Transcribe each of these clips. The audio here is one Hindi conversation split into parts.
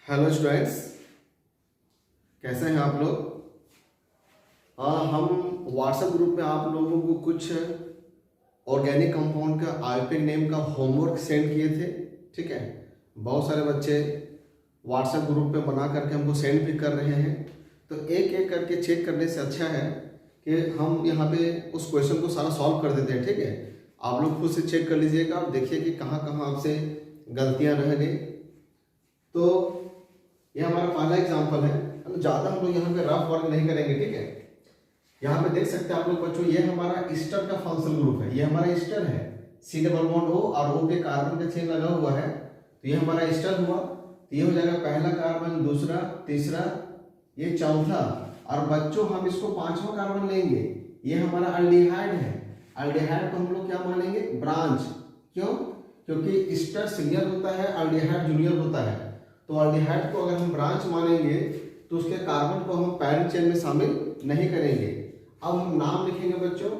हेलो स्टूडेंट्स, कैसे हैं आप लोग। हम व्हाट्सएप ग्रुप में आप लोगों को कुछ ऑर्गेनिक कंपाउंड का आईयूपीएक नेम का होमवर्क सेंड किए थे। ठीक है, बहुत सारे बच्चे व्हाट्सएप ग्रुप पे बना करके हमको सेंड भी कर रहे हैं। तो एक एक करके चेक करने से अच्छा है कि हम यहाँ पे उस क्वेश्चन को सारा सॉल्व कर देते हैं। ठीक है, आप लोग खुद से चेक कर लीजिएगा और देखिए कि कहाँ कहाँ आपसे गलतियाँ रह गई। तो ये हमारा पहला एग्जाम्पल है। ज़्यादा हम लोग यहाँ पे रफ वर्क नहीं करेंगे। ठीक है, यहाँ पे देख सकते हैं आप लोग बच्चों, ये हमारा ईस्टर का फंक्शनल ग्रुप है। ये हमारा ईस्टर है, C डबल बॉन्ड O और O पे कार्बन का चेन लगा हुआ है। तो ये हमारा ईस्टर हुआ। तो ये हो जाएगा पहला कार्बन, दूसरा, तीसरा, ये चौथा। और बच्चों हम इसको पांचवा कार्बन लेंगे। ये हमारा अल्डिहाइड है। अल्डिहाइड को हम लोग क्या मानेंगे? ब्रांच। क्यों? क्योंकि ईस्टर सीनियर होता है, अल्डिहाइड जूनियर होता है। तो अल्डिहाइड को अगर हम ब्रांच मानेंगे तो उसके कार्बन को हम पैरेंट चेन में शामिल नहीं करेंगे। अब हम नाम लिखेंगे बच्चों।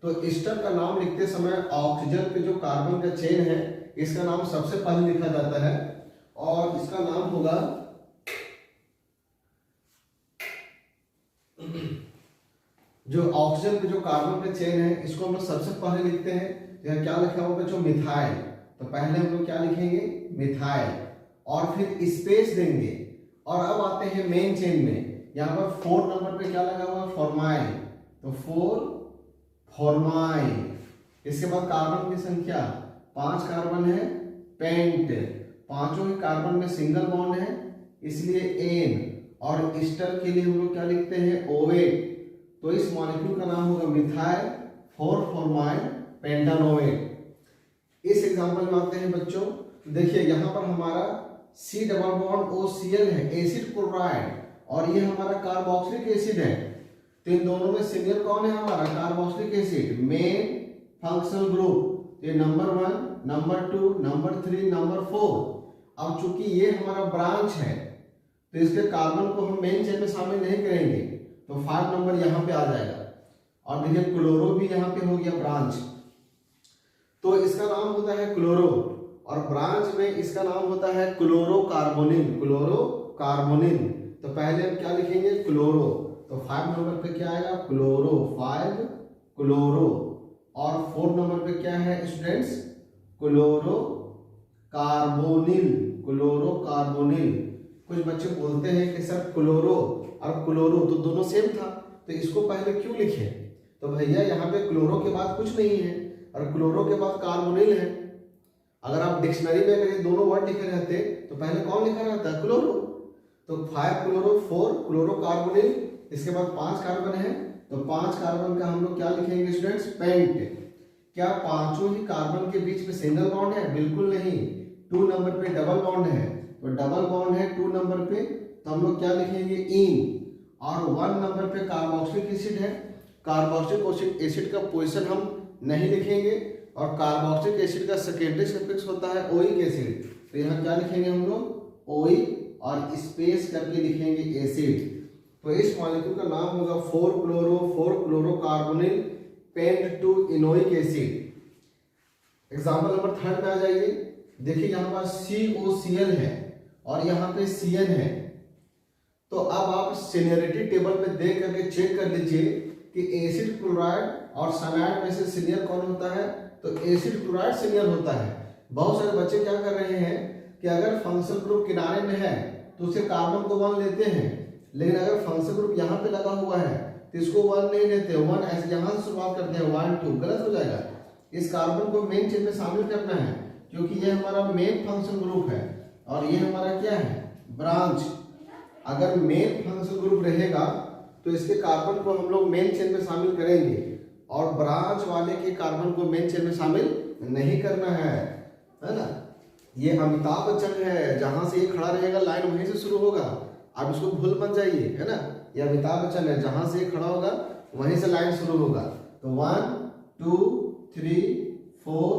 तो ईस्टर का नाम लिखते समय ऑक्सीजन पे जो कार्बन का चेन है इसका नाम सबसे पहले लिखा जाता है और इसका नाम होगा जो ऑक्सीजन पे जो कार्बन का चेन है इसको हम लोग सबसे पहले लिखते हैं। यहाँ क्या लिखा हुआ बच्चों? मिथाइल। तो पहले हम लोग क्या लिखेंगे? मिथाइल और फिर स्पेस देंगे। और अब आते हैं मेन चेन में। यहाँ पर 4 नंबर पे क्या लगा हुआ? फॉर्माइल। तो 4 फॉर्माइल। इसके बाद कार्बन की संख्या 5 कार्बन है, पेंट। पांचों के कार्बन में सिंगल बॉन्ड है इसलिए एन। और ईस्टर के लिए हम लोग क्या लिखते हैं? ओएट। तो इस मॉलिक्यूल का नाम होगा मिथाइल 4 फॉर्माइल पेंटानोएट। इस एग्जांपल में आते हैं बच्चों। देखिए यहाँ पर हमारा C डबल बॉन्ड OCl है, एसिड क्लोराइड, और ये हमारा कार्बोक्सिलिक एसिड है। तो इन दोनों में सीनियर कौन है? हमारा carboxylic acid, main functional group. ये नंबर 1, नंबर 2, नंबर 3, नंबर 4। अब चूंकि ये हमारा ब्रांच है तो इसके कार्बन को हम मेन चेन में शामिल नहीं करेंगे, तो 5 नंबर यहाँ पे आ जाएगा। और देखिए क्लोरो भी यहाँ पे हो गया ब्रांच, तो इसका नाम होता है क्लोरो। और ब्रांच में इसका नाम होता है क्लोरोकार्बोनिल। क्लोरोकार्बोनिल। तो पहले हम क्या लिखेंगे? क्लोरो। तो 5 नंबर पे क्या आएगा? Chloro, 5 chloro. और 4 नंबर पे क्या है स्टूडेंट्स? Chloro carbonyl. क्लोरोकार्बोनिल। कुछ बच्चे बोलते हैं कि सर क्लोरो और क्लोरो तो दोनों सेम था, तो इसको पहले क्यों लिखे? तो भैया यहाँ पे क्लोरो के बाद कुछ नहीं है और क्लोरो के बाद कार्बोनिल है। अगर आप डिक्शनरी में अगर ये दोनों वर्ड लिखे रहते तो पहले कौन लिखा रहता? क्लोरो। तो 5 क्लोरो, 4 क्लोरोकार्बोनिल, इसके बाद 5 कार्बन है। तो 5 कार्बन का हम लोग क्या लिखेंगे स्टूडेंट्स? पेंट। क्या पांचों ही कार्बन के बीच में सिंगल बॉन्ड है? बिल्कुल नहीं। 2 नंबर पे डबल बॉन्ड है। तो डबल बॉन्ड है 2 नंबर पे, तो हम लोग क्या लिखेंगे? इन। और 1 नंबर पे कार्बोक्सिलिक एसिड है। कार्बोक्सिलिक एसिड का पोजीशन हम नहीं लिखेंगे और कार्बोक्सिलिक एसिड का सेकेंडरी सफिक्स होता है ओइक एसिड। तो यहाँ क्या लिखेंगे हम लोग? ओइक और स्पेस करके लिखेंगे एसिड। तो इस मॉलिक्यूल का नाम होगा 4 chloro, 4 chlorocarbonyl pent two enoic acid. Example number 3 में आ जाइए। देखिए यहाँ पर COCl है और यहाँ पे CN है। तो अब आप सीनियरिटी टेबल पे देख करके चेक कर लीजिए कि एसिड क्लोराइड और साइनाइड में से सीनियर कौन होता है? तो एसिड क्लोराइड सीनियर होता है। बहुत सारे बच्चे क्या कर रहे हैं कि अगर फंक्शनल ग्रुप किनारे में है तो उसके कार्बन को 1 लेते हैं, लेकिन अगर फंक्शनल ग्रुप यहाँ पे लगा हुआ है तो इसको 1 नहीं लेते, 1 ऐसे यहाँ से शुरुआत करते हैं, 1 2, गलत हो जाएगा। इस कार्बन को मेन चेन में शामिल करना है क्योंकि ये हमारा मेन फंक्शनल ग्रुप है और ये हमारा क्या है? ब्रांच। अगर मेन फंक्शनल ग्रुप रहेगा तो इसके कार्बन को हम लोग मेन चेन में शामिल करेंगे और ब्रांच वाले के कार्बन को मेन चेन में शामिल नहीं करना है ना। ये अमिताभ बच्चन है, जहां से ये खड़ा रहेगा लाइन वहीं से शुरू होगा। आप इसको भूल मत जाइए, है ना। ये अमिताभ बच्चन है, जहां से ये खड़ा होगा वहीं से लाइन शुरू होगा। तो 1 2 3 4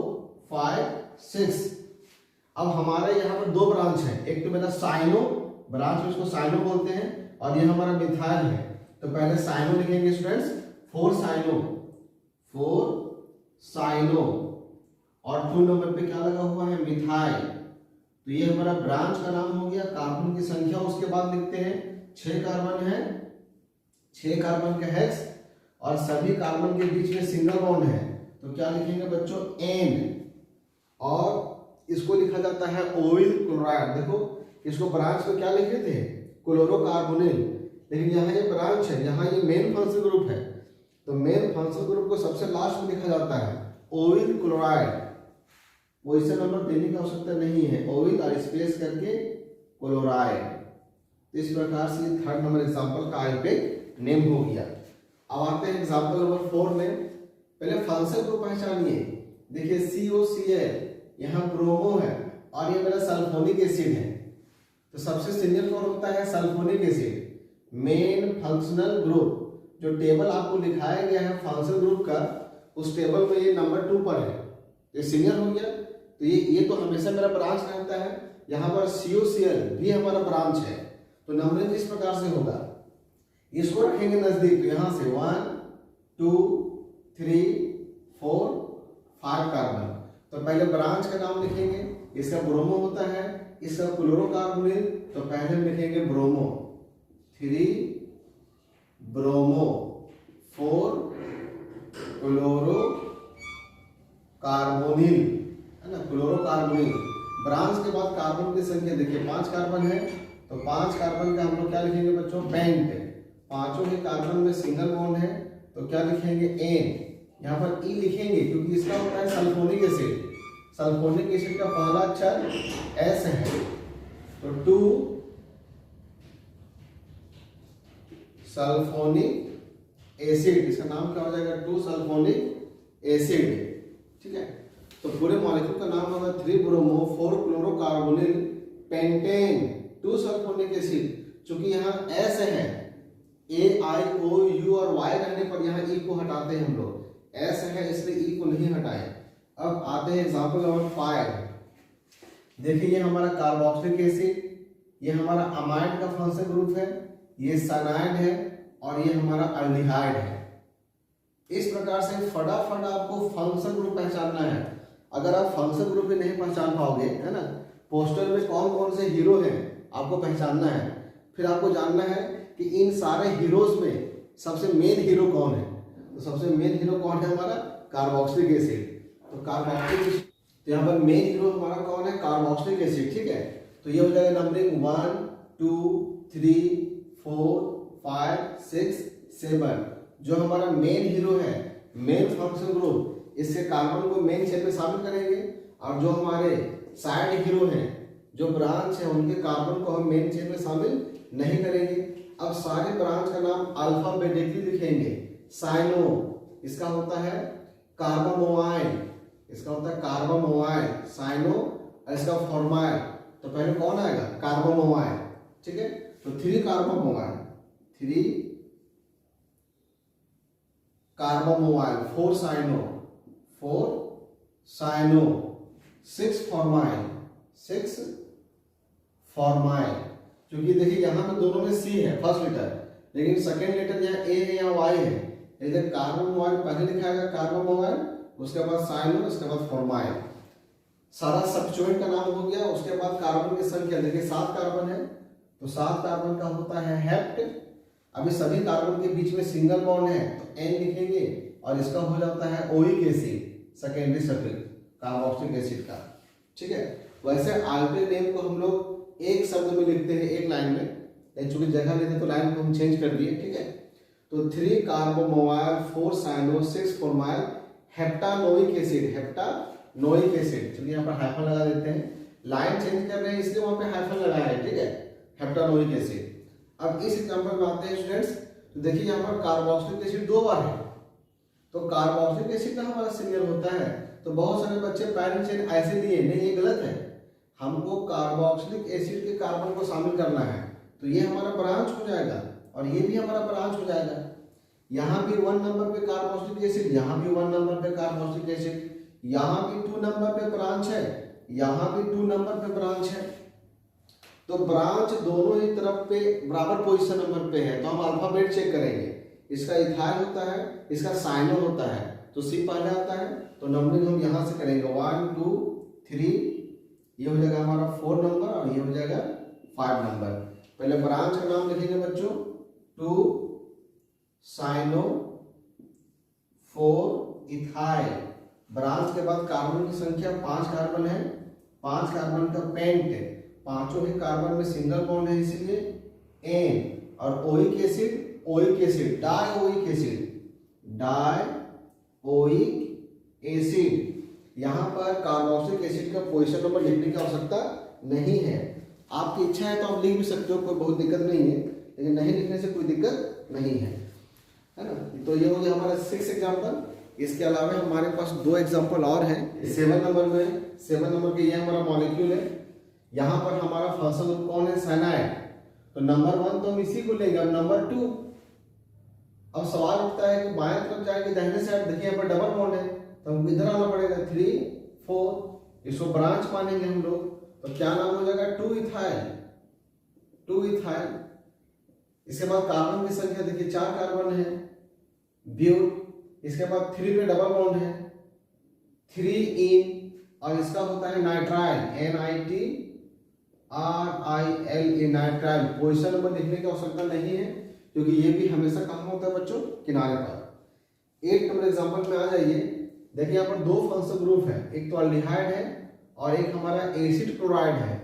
5 6। अब हमारे यहाँ पर 2 ब्रांच है। एक तो मेरा साइनो ब्रांच, इसको साइनो बोलते हैं, और ये हमारा मिथाइल है। तो पहले साइनो लिखेंगे स्टूडेंट्स, 4 साइनो, 4 साइनो। और 2 नंबर पे क्या लगा हुआ है? मिथाइल। तो तो ये हमारा ब्रांच का नाम हो गया। कार्बन की संख्या उसके बाद लिखते हैं, 6 कार्बन है, 6 कार्बन का हेक्स और सभी कार्बन के बीच में सिंगल बॉन्ड है, तो क्या लिखेंगे बच्चों, एन। और इसको लिखा जाता है ओविल क्लोराइड। देखो इसको ब्रांच को क्या लिखे थे, क्लोरोकार्बोनिल, लेकिन यहाँ ये ब्रांच है, यहाँ ये मेन फंक्शनल ग्रुप है, तो मेन फंक्शनल ग्रुप को सबसे लास्ट में लिखा जाता है ओविल क्लोराइड। वो इसे नंबर देने की आवश्यकता नहीं है, ओविल और स्पेस करके क्लोराइड। इस प्रकार से 3rd नंबर एग्जाम्पल का आईयूपैक नेम हो गया। अब आते हैं एग्जाम्पल नंबर 4 में। पहले फंक्शनल ग्रुप पहचानिए। देखिए COCl यहाँ ब्रोमो है और ये मेरा सल्फोनिक एसिड है, तो सबसे सीनियर कौन होता है, sulphonic acid. Main functional group जो टेबल आपको दिखाया गया है फंक्शनल ग्रुप का, उस टेबल में ये नंबर 2 पर है, ये सीनियर हो गया। तो ये तो हमेशा मेरा ब्रांच रहता है। यहाँ पर COCl भी हमारा ब्रांच है, तो नंबरिंग इस प्रकार से होगा, इसको रखेंगे नजदीक, तो यहाँ से 1 2 3 4 5 कार्बन। तो पहले ब्रांच का नाम लिखेंगे, इसका ब्रोमो होता है, इसका क्लोरोकार्बोनिल, तो पहले हम लिखेंगे ब्रोमो, 3 ब्रोमो, 4 क्लोरो कार्बोनिल, है ना, क्लोरोकार्बोनिल। ब्रांच के बाद कार्बन की संख्या देखिए 5 कार्बन है, तो 5 कार्बन का हम लोग क्या लिखेंगे बच्चों, पेंट। पांचों के कार्बन में सिंगल बॉन्ड है, तो क्या लिखेंगे, एन। यहाँ पर ई लिखेंगे क्योंकि इसका होता है सल्फोनिक एसिड। सल्फोनिक एसिड का पहला अक्षर एस है, तो 2 सल्फोनिक एसिड, इसका नाम क्या हो जाएगा, 2 सल्फोनिक एसिड। ठीक है, तो पूरे मॉलिक्यूल का नाम होगा 3 ब्रोमो 4 क्लोरोकार्बोनिल पेंटेन 2 सल्फोनिक एसिड। चूंकि यहाँ एस है, AIOU और Y रहने पर यहाँ E को हटाते हैं हम लोग, एस है इसलिए E को नहीं हटाए। अब आते हैं एग्जाम्पल नंबर 5। देखिए ये हमारा कार्बोक्सिलिक एसिड, ये हमारा अमाइड का फंक्शनल ग्रुप है, ये साइनाइड है और ये हमारा अल्डिहाइड है। इस प्रकार से फटाफट आपको फंक्शनल ग्रुप पहचानना है। अगर आप फंक्शनल ग्रुप भी नहीं पहचान पाओगे, है ना, पोस्टर में कौन कौन से हीरो हैं आपको पहचानना है, फिर आपको जानना है कि इन सारे हीरोज में सबसे मेन हीरो कौन है। तो सबसे मेन हीरो कौन है, हमारा कार्बोक्सिलिक एसिड। तो कार्बोक्सिलिक, तो यहाँ पर मेन हीरो हमारा कौन है, कार्बोक्सिलिक एसिड। ठीक है, तो ये हो जाएगा नंबरिंग 1 2 3 4 5 6 7। जो हमारा मेन हीरो है, मेन फंक्शनल ग्रुप, इससे कार्बन को मेन चेन में शामिल करेंगे, और जो हमारे साइड हीरो हैं, जो ब्रांच है, उनके कार्बन को हम मेन चेन में शामिल नहीं करेंगे। अब सारे ब्रांच का नाम अल्फाबेटिकली लिखेंगे। साइनो, इसका होता है कार्बोमोआइल, इसका होता है कार्बोमोआइल, साइनो, और इसका फॉर्माइल, तो पहले कौन आएगा, कार्बोमोआइल। ठीक है, तो 3 कार्बोमोआइल, 3 कार्बोमोआइल, 4 साइनो, 4 साइनो, 6 फॉर्माइल, 6 फॉर्माइल। क्योंकि देखिए यहाँ पे दोनों में सी है फर्स्ट लेटर, लेकिन सेकेंड लेटर यहाँ ए है या वाई है। इधर कार्बोमोआइल पहले लिखा जाएगा कार्बोमोआइल, उसके बाद साइनो, उसके बाद फॉर्माइल। सारा सब्स्टिट्यूएंट का नाम हो गया। उसके बाद कार्बन की संख्या देखिए 7 कार्बन है, तो 7 कार्बन का होता है हेप्ट। अभी सभी कार्बन के बीच में सिंगल बॉन्ड है, तो एन लिखेंगे, और इसका हो जाता है oic acid, secondary suffix carboxylic acid का। ठीक है, वैसे आल्केन नेम को हम लोग एक शब्द में लिखते हैं, एक लाइन में, लेकिन चूंकि जगह लेते तो लाइन को हम चेंज कर दिए। ठीक है, तो 3 कार्बोमोआइल, 4 साइनो, 6 फॉर्माइल हेप्टानोइक एसिड, हेप्टानोइक एसिड। चलिए यहाँ पर हाइफन लगा देते हैं, लाइन चेंज कर रहे हैं इसलिए वहां पे हाइफन लगाया है। ठीक है, हेप्टानोइक एसिड। अब इस एग्जांपल में आते हैं स्टूडेंट्स, तो देखिए यहाँ पर कार्बोक्सिलिक एसिड 2 बार है, तो कार्बोक्सिलिक एसिड का हमारा सिंगल होता है। तो बहुत सारे बच्चे पैरेंट चेन ऐसे दिए, नहीं ये गलत है, हमको कार्बोक्सिलिक एसिड के कार्बन को शामिल करना है, तो ये हमारा ब्रांच हो जाएगा और ये भी हमारा ब्रांच हो जाएगा। यहाँ भी 1 नंबर पे कार्बोक्सिलिक एसिड, यहाँ भी 1 नंबर पे कार्बोक्सिलिक एसिड, यहाँ भी 2 नंबर पे ब्रांच है, यहाँ भी 2 नंबर पे ब्रांच है। तो ब्रांच दोनों ही तरफ पे बराबर पोजीशन नंबर पे है, तो हम अल्फाबेट चेक करेंगे। इसका इथाइल होता है, इसका साइनो होता है, तो सी पहले आता है, तो नंबरिंग हम यहाँ से करेंगे 1 2 3, ये हो जाएगा हमारा 4 नंबर और ये हो जाएगा 5 नंबर। पहले ब्रांच का नाम लिखेंगे बच्चों 2 साइनो 4 इथाइल। ब्रांच के बाद कार्बन की संख्या 5 कार्बन है, 5 कार्बन का पेंट, पांचों ही कार्बन में सिंगल बॉन्ड है इसलिए एन, और ओइक एसिड डाइओइक एसिड। यहां पर कार्बोक्सिलिक एसिड का पोजीशन नंबर लिखने की आवश्यकता नहीं है। आपकी इच्छा है तो आप लिख भी सकते हो, कोई बहुत दिक्कत नहीं है, लेकिन नहीं लिखने से कोई दिक्कत नहीं है ना। तो ये हो गया हमारा 6 एग्जाम्पल। इसके अलावा हमारे पास 2 एग्जाम्पल और हैं 7 नंबर में। 7 नंबर के ये हमारा मॉलिक्यूल है, यहाँ पर हमारा फंक्शनल ग्रुप कौन है, साइनाइड। तो नंबर 1 तो हम इसी को लेंगे। अब नंबर 2, अब सवाल उठता है कि बाएं तरफ जाएंगे दाहिने साइड, देखिए यहाँ पर डबल बॉन्ड है तो हमको इधर आना पड़ेगा 3 4, इसको ब्रांच मानेंगे हम लोग। तो क्या नाम हो जाएगा 2 इथाइल। इसके बाद कार्बन की संख्या देखिए 4 कार्बन है, ब्यूट। इसके बाद 3 पे डबल बॉन्ड है, 3 इन, और इसका होता है nitrile, NitrIL, nitrile. Position number लिखने की आवश्यकता नहीं है क्योंकि ये भी हमेशा कहाँ होता है बच्चों, किनारे पर। 8 नंबर एग्जाम्पल में आ जाइए। देखिए यहाँ पर 2 फंक्शनल ग्रुप है, एक तो अल्डिहाइड है और एक हमारा एसिड क्लोराइड है।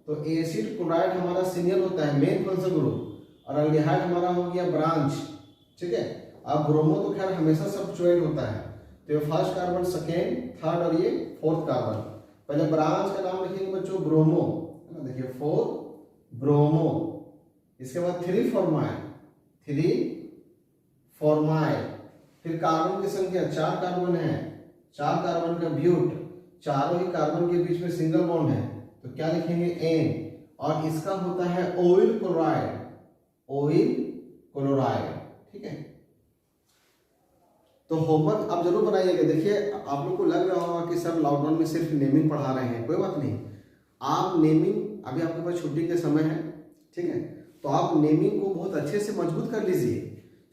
तो एसिड क्लोराइड हमारा सिंगल होता है, मेन फंक्शनल ग्रुप, और अल्डिहाइड हमारा हो गया ब्रांच, ठीक है। अब ब्रोमो तो खैर हमेशा सब्स्टिट्यूएंट होता है, तो ये फर्स्ट कार्बन, सेकेंड, थर्ड और ये 4th कार्बन। पहले ब्रांच का नाम लिखेंगे बच्चों ब्रोमो, है ना, देखिए 4 ब्रोमो। इसके बाद 3 फॉर्माइल। फिर कार्बन की संख्या 4 कार्बन है, 4 कार्बन का ब्यूट, चारों ही कार्बन के बीच में सिंगल बॉन्ड है तो क्या लिखेंगे एन, और इसका होता है ऑयल क्लोराइड, ठीक है। तो होमवर्क आप जरूर बनाइएगा। देखिए आप लोग को लग रहा होगा कि सर लॉकडाउन में सिर्फ नेमिंग पढ़ा रहे हैं, कोई बात नहीं। आप नेमिंग, अभी आपके पास छुट्टी के समय है, ठीक है, तो आप नेमिंग को बहुत अच्छे से मजबूत कर लीजिए,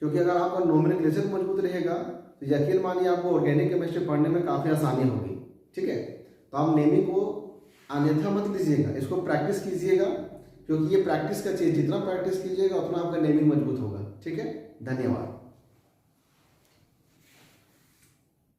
क्योंकि अगर आपका नोमेनक्लेचर मजबूत रहेगा तो यकीन मानिए आपको ऑर्गेनिक केमिस्ट्री पढ़ने में काफ़ी आसानी होगी, ठीक है। तो आप नेमिंग को अन्यथा मत लीजिएगा, इसको प्रैक्टिस कीजिएगा, क्योंकि ये प्रैक्टिस का चीज़, जितना प्रैक्टिस कीजिएगा उतना आपका नेमिंग मजबूत होगा, ठीक है। धन्यवाद।